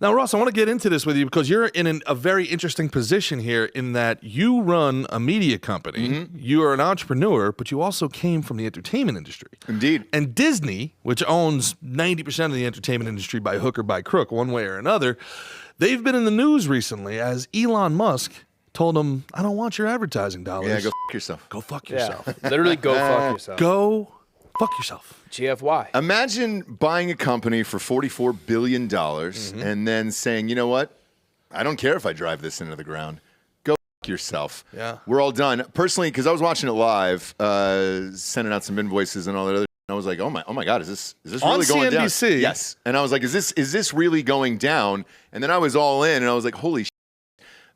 Now, Ross, I want to get into this with you because you're in a very interesting position here in that you run a media company. You are an entrepreneur, but you also came from the entertainment industry. Indeed. And Disney, which owns 90% of the entertainment industry by hook or by crook, one way or another, they've been in the news recently as Elon Musk told them, I don't want your advertising dollars. Yeah, go f*** yourself. Go fuck yourself. Yeah. Literally go fuck yourself. Go fuck yourself. GFY. Imagine buying a company for $44 billion and then saying, you know what? I don't care if I drive this into the ground. Go f*** yourself. Yeah. We're all done. Personally, because I was watching it live, sending out some invoices and all that other. I was like, oh my God, is this really going down? On CNBC. Yes. And I was like, is this really going down? And then I was all in, and I was like, holy shit.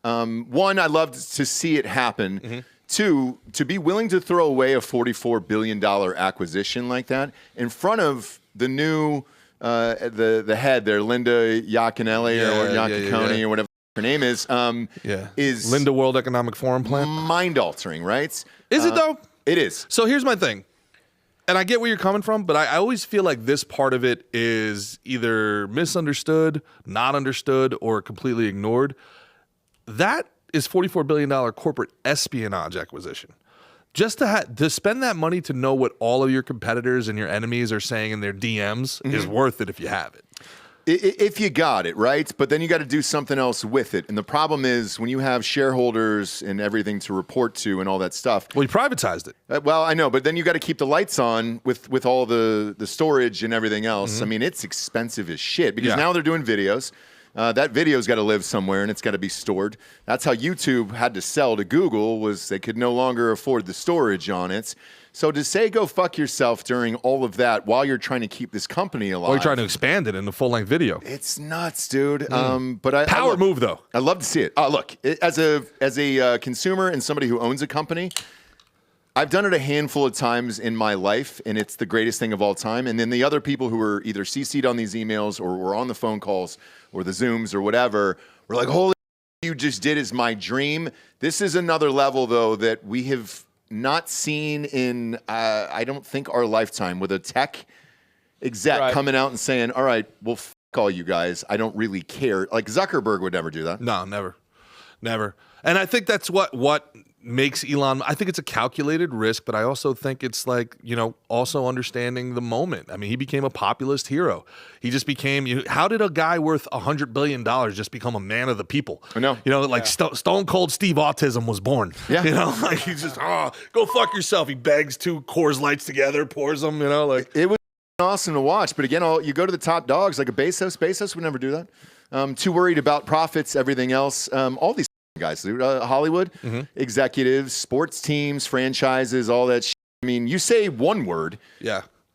One, I loved to see it happen. Two, to be willing to throw away a $44 billion acquisition like that in front of the new, the head there, Linda Yacconelli or Yacconelli or whatever her name is Linda World Economic Forum plan. Mind-altering, right? Is it though? It is. So here's my thing. And I get where you're coming from, but I always feel like this part of it is either misunderstood, not understood, or completely ignored. That is $44 billion corporate espionage acquisition. Just to spend that money to know what all of your competitors and your enemies are saying in their DMs is worth it if you have it. If you got it, right? But then you got to do something else with it. And the problem is when you have shareholders and everything to report to and all that stuff. Well, you privatized it. Well, I know, but then you got to keep the lights on with all the storage and everything else. I mean, it's expensive as shit because now they're doing videos. That video's got to live somewhere and it's got to be stored. That's how YouTube had to sell to Google, was they could no longer afford the storage on it. So to say go fuck yourself during all of that while you're trying to keep this company alive. Or you're trying to expand it into full-length video. It's nuts, dude. But Power move, though. I love to see it. Look, as a consumer and somebody who owns a company, I've done it a handful of times in my life, and it's the greatest thing of all time. And then the other people who were either CC'd on these emails or were on the phone calls or the Zooms or whatever were like, holy you just did is my dream. This is another level, though, that we have not seen in, I don't think, our lifetime, with a tech exec coming out and saying, all right, well, f*** all you guys. I don't really care. Like Zuckerberg would never do that. No, never. Never. And I think that's what makes Elon, I think it's a calculated risk, but I also think it's like, also understanding the moment. I mean, he became a populist hero. He just became, how did a guy worth $100 billion just become a man of the people? I know. Stone Cold Steve Autism was born. Yeah. Like he's just, go fuck yourself. He bags 2 Coors Lights together, pours them, It was awesome to watch. But again, you go to the top dogs, like a Bezos would never do that. Too worried about profits, everything else. All these guys, Hollywood executives, sports teams, franchises, all that shit. I mean, you say one word,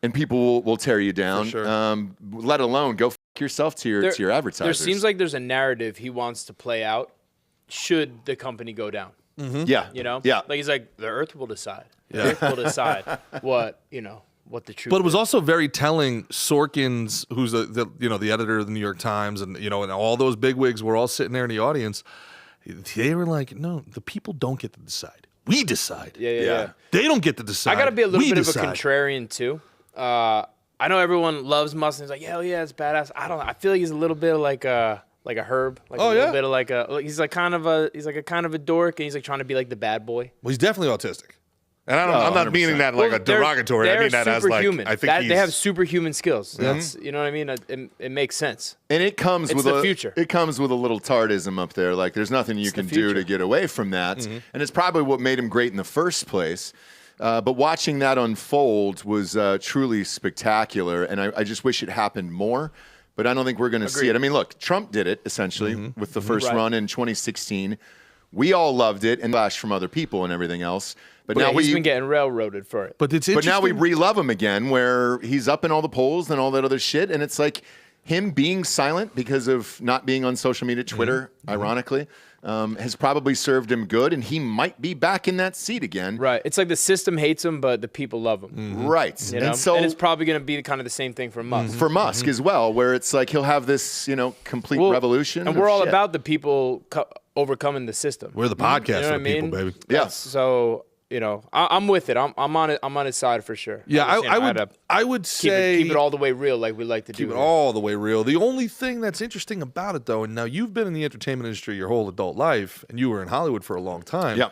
and people will tear you down. For sure. Let alone go f yourself to your advertisers. There seems like there's a narrative he wants to play out should the company go down. Yeah, like he's like, the Earth will decide. The Earth will decide what the truth. But it was also very telling. Sorkin's, who's the editor of the New York Times, and and all those bigwigs were all sitting there in the audience. They were like, no, the people don't get to decide. We decide. Yeah. They don't get to decide. I got to be a little bit decide. of a contrarian, too. I know everyone loves Musk. He's like, hell yeah, it's badass. I don't know. I feel like he's a little bit like a Herb. Like a little bit of he's like a kind of a dork, and he's like trying to be like the bad boy. Well, he's definitely autistic. And I'm not meaning that like a derogatory. I mean that as like, I think they have superhuman skills. That's, you know what I mean? It makes sense. And it comes with the future. It comes with a little tardism up there. Like there's nothing you can do to get away from that. And it's probably what made him great in the first place. But watching that unfold was truly spectacular. And I just wish it happened more. But I don't think we're going to see it. I mean, look, Trump did it essentially with the first run in 2016. We all loved it, and flash from other people and everything else. But now he's been getting railroaded for it. But now we re-love him again, where he's up in all the polls and all that other shit. And it's like him being silent because of not being on social media, Twitter, ironically, has probably served him good, and he might be back in that seat again. Right. It's like the system hates him, but the people love him. Right. And it's probably going to be kind of the same thing for Musk. For Musk as well, where it's like he'll have this, complete revolution. And we're all about the people overcoming the system. We're the podcast for the people, baby. Yeah. So I'm with it. I'm on it. I'm on his side for sure. Yeah, I would Keep say it all the way real, like we like to do. keep it all the way real. The only thing that's interesting about it, though, and now you've been in the entertainment industry your whole adult life, and you were in Hollywood for a long time. Yeah.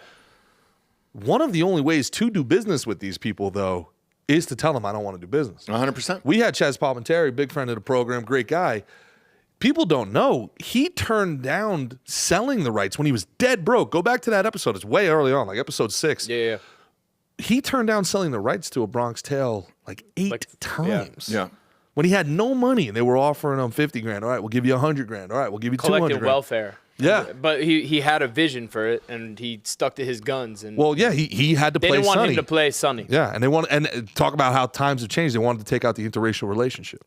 One of the only ways to do business with these people, though, is to tell them I don't want to do business. 100%. We had Chaz Palminteri, big friend of the program, great guy. People don't know he turned down selling the rights when he was dead broke. Go back to that episode. It's way early on, like episode 6. Yeah. He turned down selling the rights to A Bronx Tale like 8 times. Yeah. When he had no money and they were offering him $50,000. All right, we'll give you $100,000. All right, we'll give you $200,000. Welfare. Yeah. But he had a vision for it, and he stuck to his guns. And Well, yeah, he had to they play didn't want Sonny. him to play Sonny. Yeah, and talk about how times have changed. They wanted to take out the interracial relationship.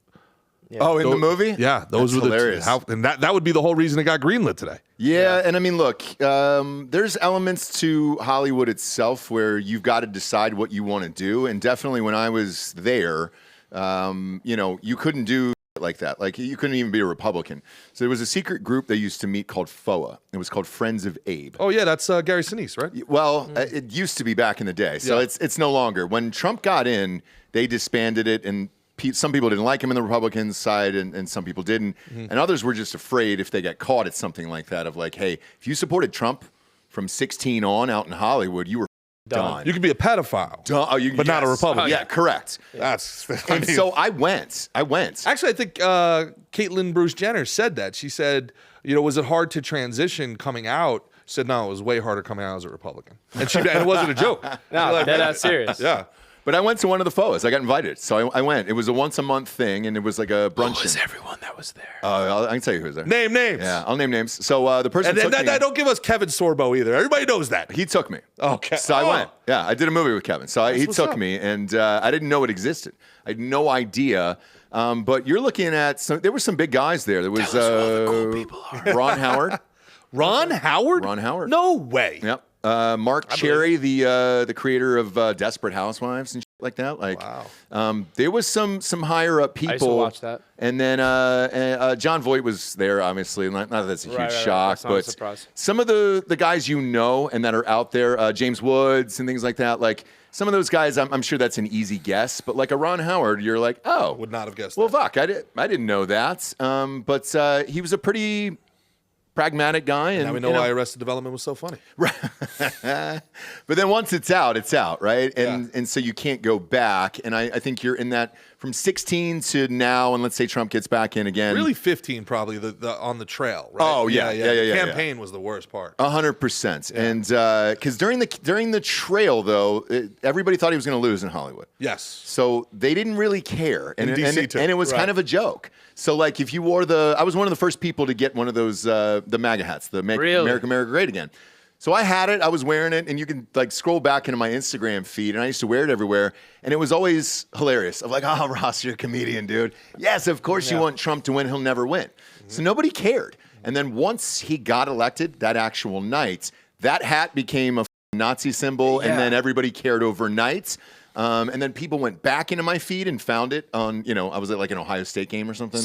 Yeah. Oh, in the movie? Yeah, those That's were hilarious. and that would be the whole reason it got greenlit today. Yeah, and I mean, look, there's elements to Hollywood itself where you've got to decide what you want to do, and definitely when I was there, you couldn't do like that. Like, you couldn't even be a Republican. So there was a secret group they used to meet called FOA. It was called Friends of Abe. Oh yeah, that's Gary Sinise, right? Well, it used to be back in the day, so Yeah. it's no longer. When Trump got in, they disbanded it, and some people didn't like him in the Republican side, and some people didn't, and others were just afraid if they got caught at something like that of like, hey, if you supported Trump from 16 on out in Hollywood, you were done. You could be a pedophile, but not a Republican. Yeah, correct. That's. And so I went. Actually, I think Caitlyn Bruce Jenner said that. She said, was it hard to transition coming out? She said, no, it was way harder coming out as a Republican. And it wasn't a joke. No, that's serious. Yeah. But I went to one of the FOAs. I got invited, so I went. It was a once-a-month thing, and it was like a brunch. Who was everyone that was there? I can tell you who was there. Name names. Yeah, I'll name names. So the person took me. Don't give us Kevin Sorbo either. Everybody knows that. He took me. Okay. So I went. Yeah, I did a movie with Kevin. So he what's took up. me, and I didn't know it existed. I had no idea. But you're looking at there were some big guys there. There was Tell us who all the cool people are. Ron Howard. Ron Howard? Ron Howard. No way. Yep. Mark Cherry, the creator of Desperate Housewives and shit like that. Like, Wow. there was some higher up people. I used to watch that. And then John Voight was there, obviously. Not that that's a huge shock, That's not a but surprise. some of the guys and that are out there, James Woods and things like that. Like some of those guys, I'm sure that's an easy guess. But like a Ron Howard, you're like, oh, Would not have guessed well, that. fuck, I didn't know that. But he was a pretty pragmatic guy, and Now we know why Arrested Development was so funny. But then once it's out, right? And so you can't go back. And I think you're in that from 16 to now, and let's say Trump gets back in again. Really 15 probably the on the trail, right? Oh, yeah. The campaign was the worst part. 100%. And because during the trail, though, everybody thought he was going to lose in Hollywood. Yes. So they didn't really care. And, In DC too. and it was kind of a joke. So like if you wore I was one of the first people to get one of those, the MAGA hats, the Make America Great Again. So I had it, I was wearing it, and you can like scroll back into my Instagram feed, and I used to wear it everywhere, and it was always hilarious. Of like, oh, Ross, you're a comedian, dude. Yes, of course you want Trump to win. He'll never win. So nobody cared. And then once he got elected, that actual night, that hat became a Nazi symbol, and then everybody cared overnight. And then people went back into my feed and found it on, I was at like an Ohio State game or something.